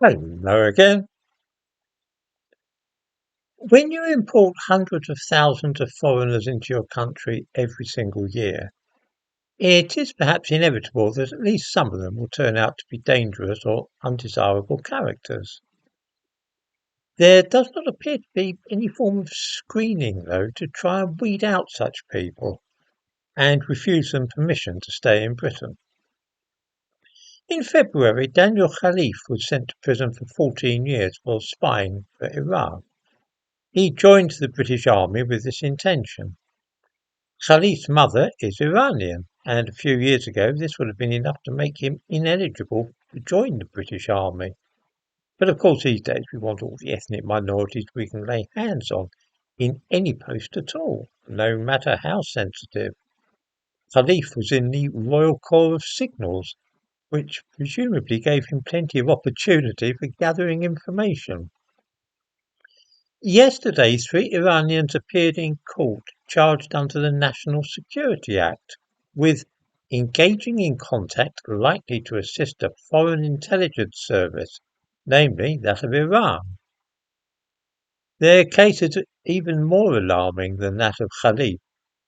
Hello again. When you import hundreds of thousands of foreigners into your country every single year, it is perhaps inevitable that at least some of them will turn out to be dangerous or undesirable characters. There does not appear to be any form of screening, though, to try and weed out such people and refuse them permission to stay in Britain. In February, Daniel Khalif was sent to prison for 14 years for spying for Iran. He joined the British Army with this intention. Khalif's mother is Iranian, and a few years ago this would have been enough to make him ineligible to join the British Army. But of course these days we want all the ethnic minorities we can lay hands on in any post at all, no matter how sensitive. Khalif was in the Royal Corps of Signals, which presumably gave him plenty of opportunity for gathering information. Yesterday, three Iranians appeared in court charged under the National Security Act with engaging in contact likely to assist a foreign intelligence service, namely that of Iran. Their case is even more alarming than that of Khalif,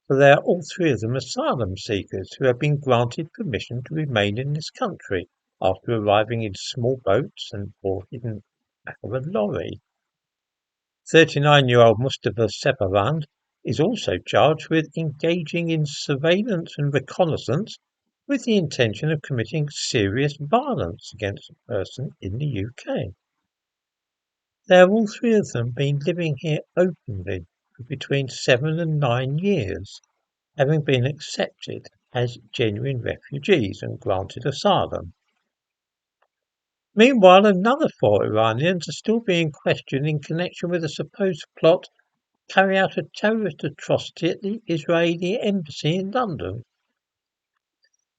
for they are all three of them asylum-seekers who have been granted permission to remain in this country after arriving in small boats and or hidden back of a lorry. 39-year-old Mustafa Separand is also charged with engaging in surveillance and reconnaissance with the intention of committing serious violence against a person in the UK. They have all three of them been living here openly for between 7 and 9 years, having been accepted as genuine refugees and granted asylum. Meanwhile, another four Iranians are still being questioned in connection with a supposed plot to carry out a terrorist atrocity at the Israeli embassy in London.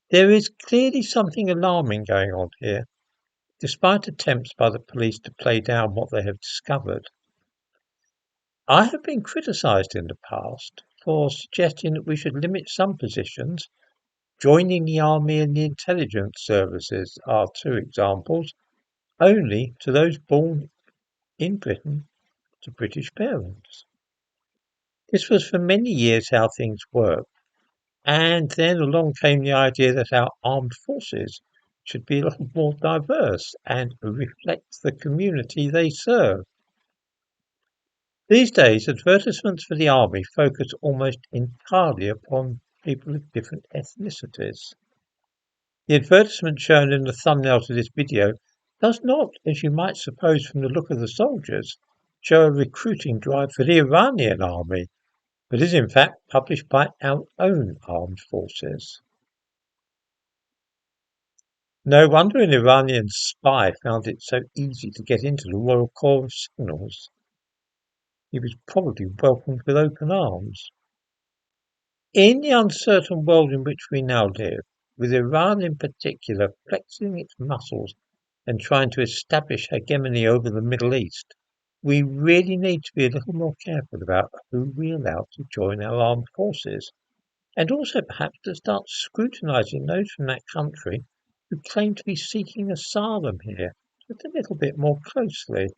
There is clearly something alarming going on here, despite attempts by the police to play down what they have discovered. I have been criticised in the past for suggesting that we should limit some positions. Joining the army and the intelligence services are two examples, only to those born in Britain to British parents. This was for many years how things worked, and then along came the idea that our armed forces should be a lot more diverse and reflect the community they serve. These days, advertisements for the army focus almost entirely upon people of different ethnicities. The advertisement shown in the thumbnail to this video does not, as you might suppose from the look of the soldiers, show a recruiting drive for the Iranian army, but is in fact published by our own armed forces. No wonder an Iranian spy found it so easy to get into the Royal Corps of Signals. He was probably welcomed with open arms. In the uncertain world in which we now live, with Iran in particular flexing its muscles and trying to establish hegemony over the Middle East, we really need to be a little more careful about who we allow to join our armed forces, and also perhaps to start scrutinising those from that country who claim to be seeking asylum here just a little bit more closely.